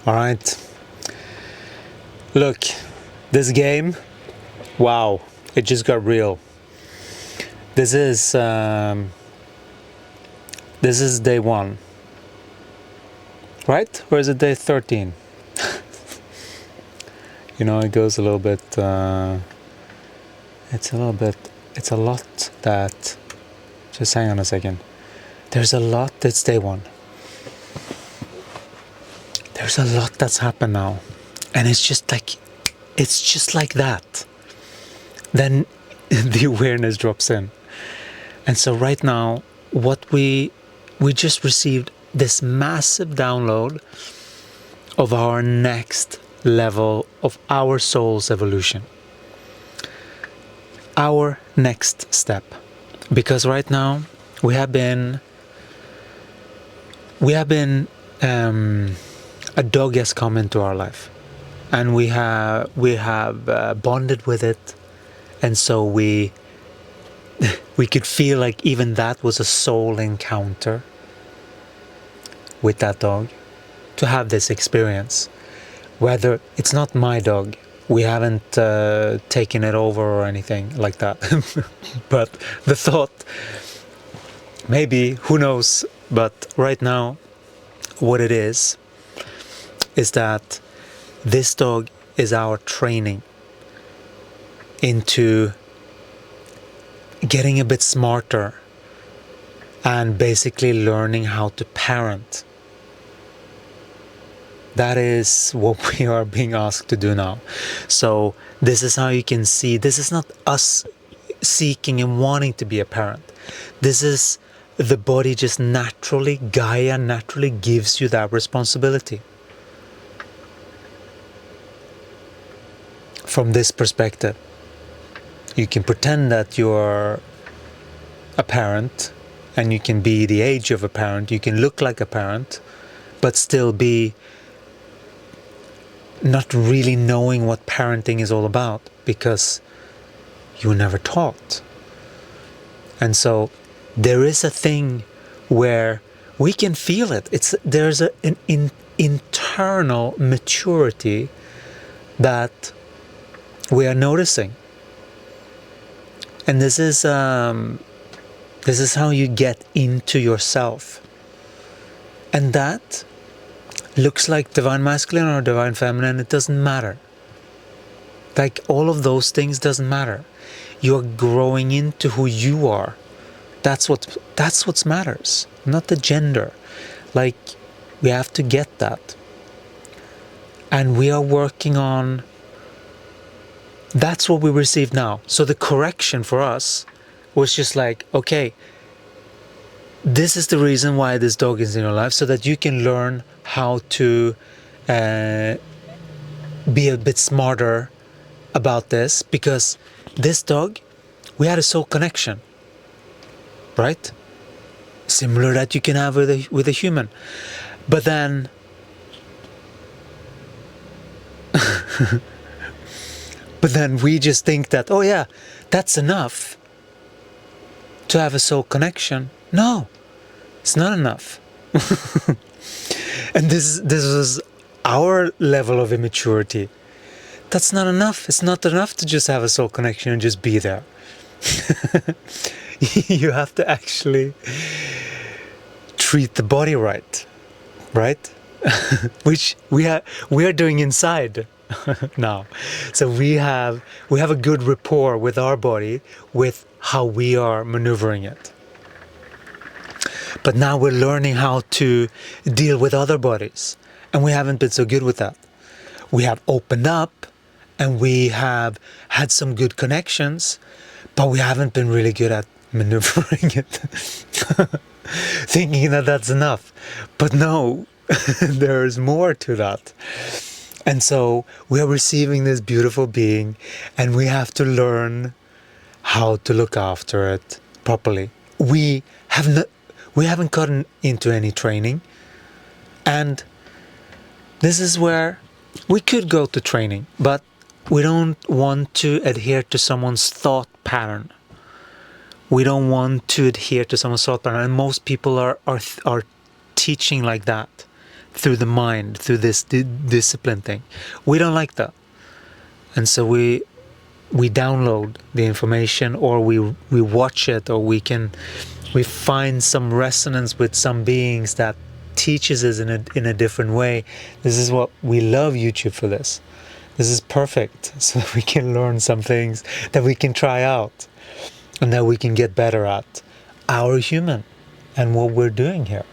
Alright. Look, this game, wow, it just got real. This is day 1. Right? Or is it day 13? It goes a little bit, it's a lot that, just hang on a second. There's a lot that's day 1. There's a lot that's happened now. And it's just like that. Then the awareness drops in. And so right now, what we just received this massive download of our next level of our soul's evolution. Our next step. Because right now, we have been a dog has come into our life, and we have bonded with it, and so we could feel like even that was a soul encounter with that dog, to have this experience. Whether it's not my dog, we haven't taken it over or anything like that, but the thought, maybe, who knows. But right now, what it is that this dog is our training into getting a bit smarter and basically learning how to parent. That is what we are being asked to do now. So this is how you can see, this is not us seeking and wanting to be a parent. This is the body just naturally, Gaia naturally gives you that responsibility. From this perspective, you can pretend that you're a parent, and you can be the age of a parent, you can look like a parent, but still be not really knowing what parenting is all about, because you were never taught. And so there is a thing where we can feel it. There's an internal maturity that we are noticing. And this is how you get into yourself. And that looks like divine masculine or divine feminine. It doesn't matter. Like, all of those things doesn't matter. You're growing into who you are. That's what matters, not the gender. Like, we have to get that. And we are working on, that's what we receive now. So the correction for us was just like, okay, this is the reason why this dog is in your life, so that you can learn how to be a bit smarter about this. Because this dog, we had a soul connection, right? Similar that you can have with a human. But then we just think that, oh yeah, that's enough to have a soul connection. No, it's not enough. And this was our level of immaturity. That's not enough. It's not enough to just have a soul connection and just be there. You have to actually treat the body right? Which we are doing inside now. So we have a good rapport with our body, with how we are maneuvering it. But now we're learning how to deal with other bodies, and we haven't been so good with that. We have opened up, and we have had some good connections, but we haven't been really good at maneuvering it. Thinking that that's enough. But no, there's more to that. And so we are receiving this beautiful being, and we have to learn how to look after it properly. We haven't gotten into any training, and this is where we could go to training, but we don't want to adhere to someone's thought pattern. We don't want to adhere to someone's thought pattern, and most people are teaching like that. through the mind, through this discipline thing. We don't like that. And so we download the information, or we watch it, or we find some resonance with some beings that teaches us in a different way. This is what we love YouTube for. This is perfect, so that we can learn some things that we can try out and that we can get better at our human and what we're doing here.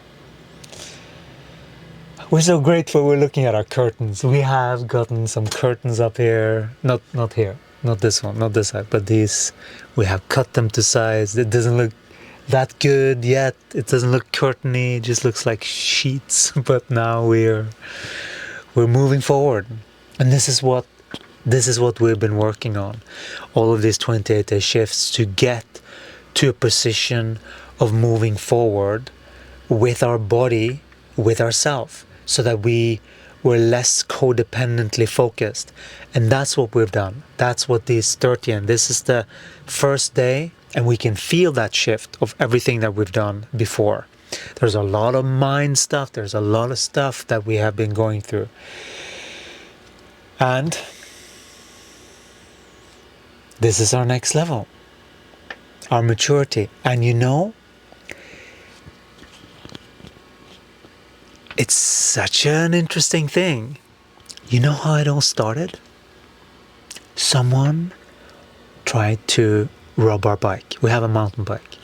We're so grateful. We're looking at our curtains. We have gotten some curtains up here. Not here. Not this one. Not this side. But these, we have cut them to size. It doesn't look that good yet. It doesn't look curtainy. It just looks like sheets. But now we're moving forward. And this is what we've been working on. All of these 28-day shifts to get to a position of moving forward with our body, with ourselves, so that we're less codependently focused. And that's what we've done. That's what these 30, and this is the first day, and we can feel that shift of everything that we've done before. There's a lot of mind stuff. There's a lot of stuff that we have been going through. And this is our next level, our maturity. And you know, it's such an interesting thing. You know how it all started? Someone tried to rob our bike. We have a mountain bike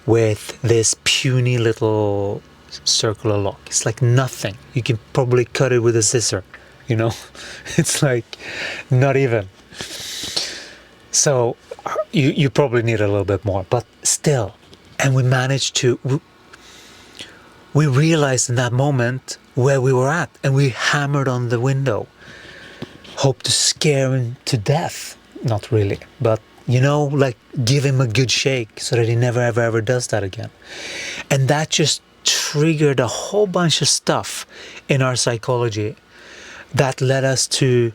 with this puny little circular lock. It's like nothing. You can probably cut it with a scissor, you know? It's like not even. So you probably need a little bit more, but still. And we managed to... We realized in that moment where we were at, and we hammered on the window. Hope to scare him to death. Not really, but you know, like give him a good shake so that he never ever does that again. And that just triggered a whole bunch of stuff in our psychology that led us to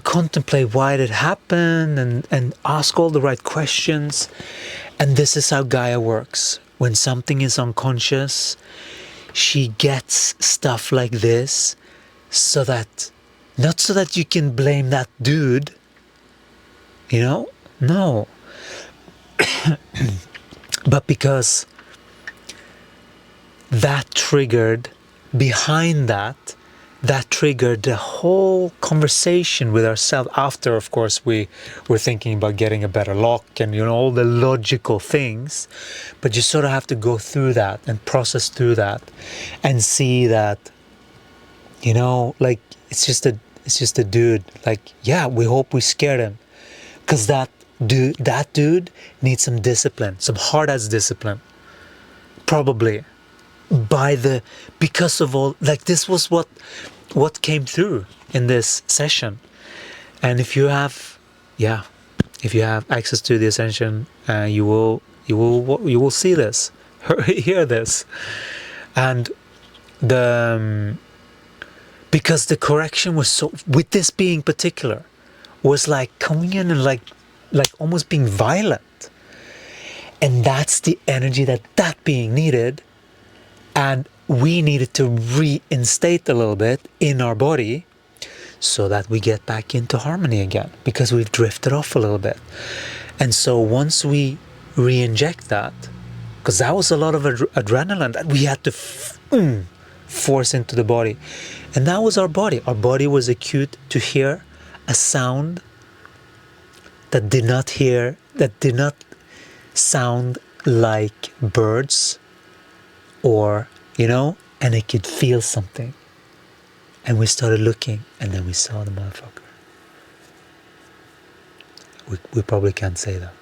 contemplate why it happened and ask all the right questions. And this is how Gaia works. When something is unconscious, she gets stuff like this so that, not so that you can blame that dude, you know? No. But because that triggered, behind that triggered the whole conversation with ourselves. After, of course, we were thinking about getting a better lock and, you know, all the logical things. But you sort of have to go through that and process through that and see that, you know, like it's just a dude. Like, yeah, we hope we scared him, because that dude needs some discipline, some hard ass discipline, probably. Because of all, like, this was what came through in this session. And if you have access to the ascension, you will see this, hear this. And because the correction was so, with this being particular, was like coming in and like almost being violent. And that's the energy that being needed. And we needed to reinstate a little bit in our body so that we get back into harmony again, because we've drifted off a little bit. And so once we re-inject that, because that was a lot of adrenaline that we had to force into the body. And that was our body. Our body was acute to hear a sound that did not sound like birds, or, you know, and it could feel something. And we started looking, and then we saw the motherfucker. We probably can't say that.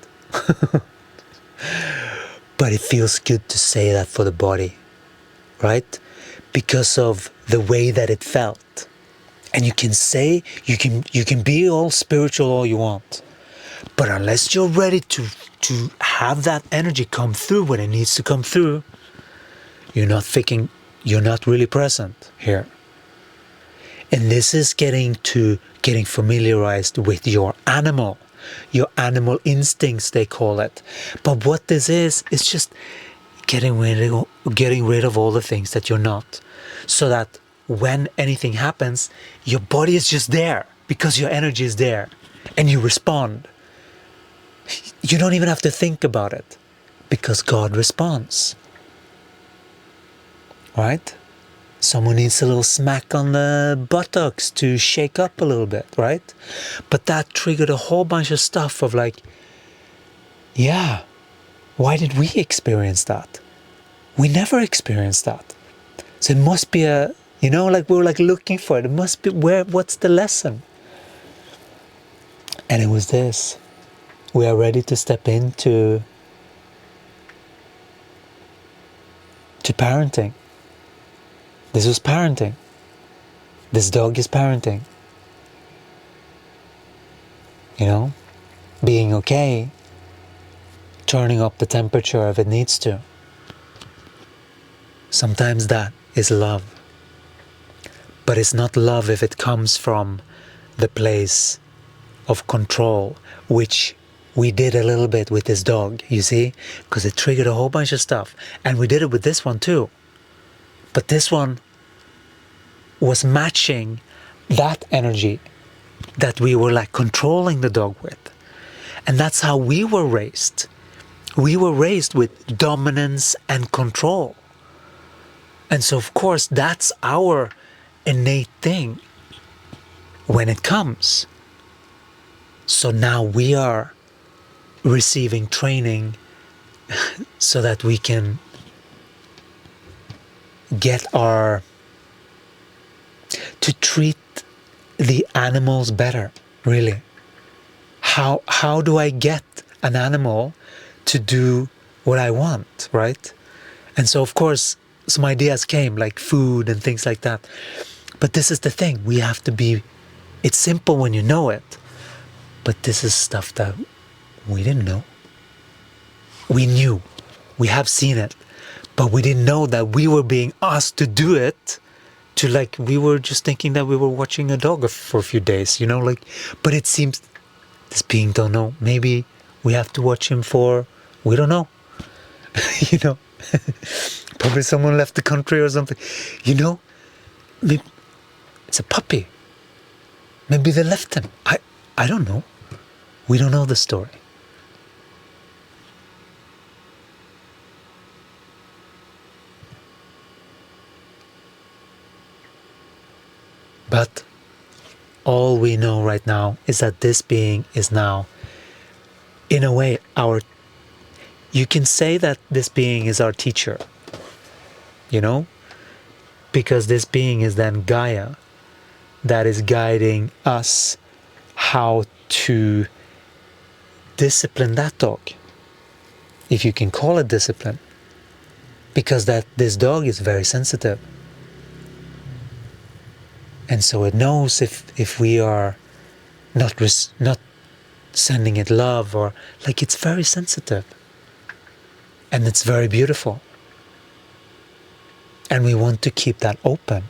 But it feels good to say that for the body, right? Because of the way that it felt. And you can say, you can be all spiritual all you want, but unless you're ready to have that energy come through when it needs to come through, you're not really present here. And this is getting familiarized with your animal instincts, they call it. But what this is just getting rid of all the things that you're not. so that when anything happens, your body is just there because your energy is there and you respond. You don't even have to think about it because God responds. Right? Someone needs a little smack on the buttocks to shake up a little bit, right? But that triggered a whole bunch of stuff of like, yeah, why did we experience that? We never experienced that. So it must be a, like we were like looking for it. It must be what's the lesson? And it was this. We are ready to step into parenting. This was parenting. This dog is parenting. Being okay, turning up the temperature if it needs to. Sometimes that is love. But it's not love if it comes from the place of control, which we did a little bit with this dog, you see? Because it triggered a whole bunch of stuff. And we did it with this one too. But this one was matching that energy that we were like controlling the dog with. And that's how we were raised. We were raised with dominance and control. And so of course that's our innate thing when it comes. So now we are receiving training so that we can get to treat the animals better, really. How do I get an animal to do what I want, right? And so of course some ideas came, like food and things like that. But this is the thing, we have to be, it's simple when you know it, but this is stuff that we didn't know. We knew, we have seen it, but we didn't know that we were being asked to do it, we were just thinking that we were watching a dog for a few days, but it seems this being don't know. Maybe we have to watch him for, we don't know, probably someone left the country or something, maybe it's a puppy. Maybe they left him. I don't know. We don't know the story. But all we know right now is that this being is now, in a way, you can say that this being is our teacher, because this being is then Gaia that is guiding us how to discipline that dog, if you can call it discipline, because this dog is very sensitive. And so it knows if we are not sending it love, or it's very sensitive. And it's very beautiful. And we want to keep that open.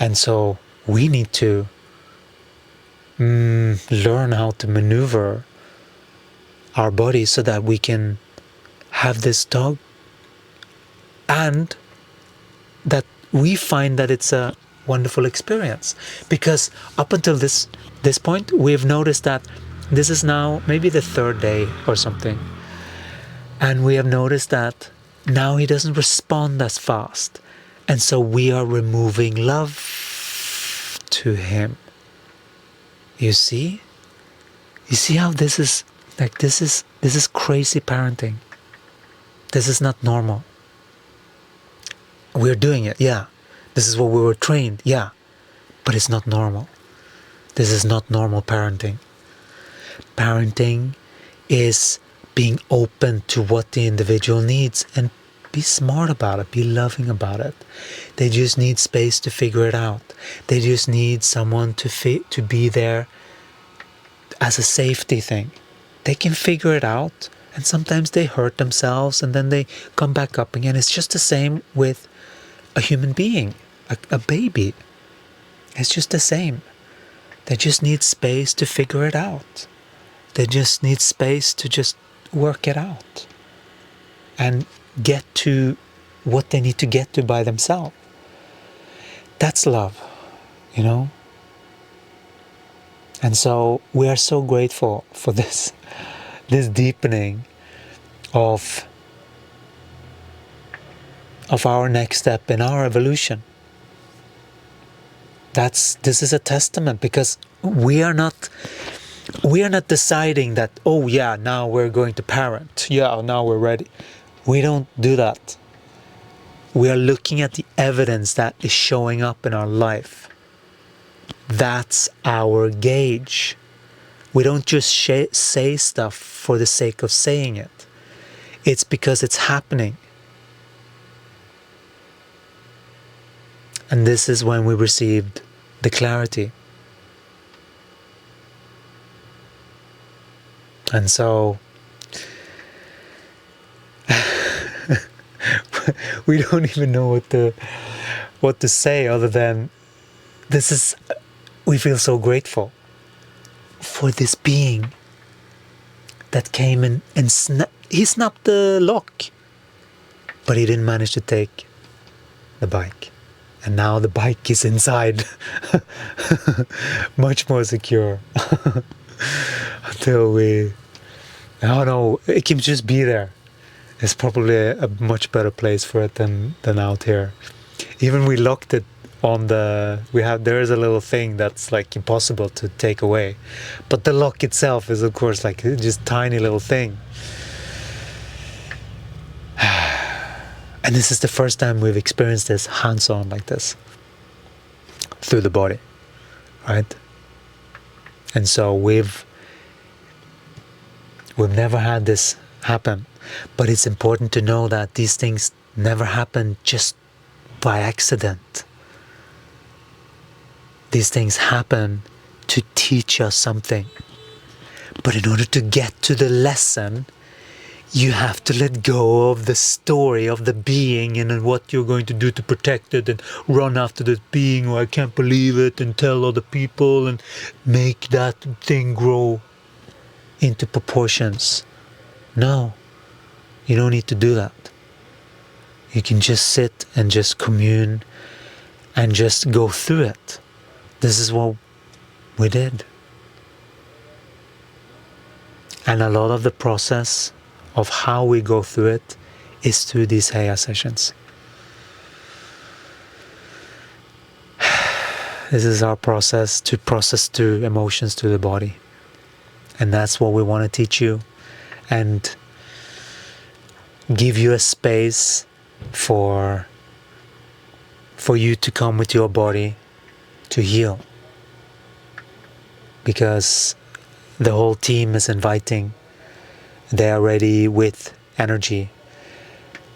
And so we need to learn how to maneuver our body so that we can have this dog, and that we find that it's a wonderful experience. Because up until this point, we've noticed that this is now maybe the third day or something, and we have noticed that now he doesn't respond as fast, and so we are removing love to him. You see how this is this is crazy parenting. This is not normal. We're doing it, yeah. This is what we were trained, yeah. But it's not normal. This is not normal parenting. Parenting is being open to what the individual needs and be smart about it, be loving about it. They just need space to figure it out. They just need someone to be there as a safety thing. They can figure it out, and sometimes they hurt themselves and then they come back up again. It's just the same with a human being, a baby. It's just the same. They just need space to figure it out. They just need space to just work it out and get to what they need to get to by themselves. That's love, you know? And so we are so grateful for this deepening of our next step in our evolution. This is a testament, because we are not deciding that, oh yeah, now we're going to parent, yeah, now we're ready. We don't do that. We are looking at the evidence that is showing up in our life. That's our gauge. We don't just say stuff for the sake of saying it. It's because it's happening. And this is when we received the clarity. And so we don't even know what to say other than we feel so grateful for this being that came and he snapped the lock, but he didn't manage to take the bike. And now the bike is inside, much more secure. Until it can just be there. It's probably a much better place for it than out here. Even we locked it on there is a little thing that's like impossible to take away, but the lock itself is of course like just tiny little thing. And this is the first time we've experienced this hands-on like this through the body, right? And so we've never had this happen, but it's important to know that these things never happen just by accident. These things happen to teach us something. But in order to get to the lesson, you have to let go of the story of the being and what you're going to do to protect it and run after this being, or I can't believe it, and tell other people and make that thing grow into proportions. No, you don't need to do that. You can just sit and just commune and just go through it. This is what we did. And a lot of the process of how we go through it is through these Gaia sessions. This is our process to process through emotions through the body. And that's what we want to teach you, and give you a space for you to come with your body to heal. Because the whole team is inviting. They are ready with energy,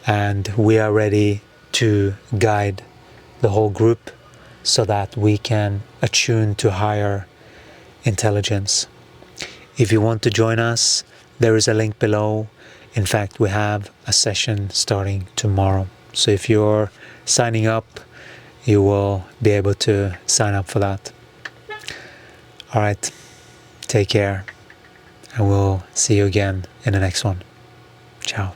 and we are ready to guide the whole group so that we can attune to higher intelligence. If you want to join us, there is a link below. In fact, we have a session starting tomorrow. So if you're signing up, you will be able to sign up for that. All right, take care, and we'll see you again in the next one. Ciao.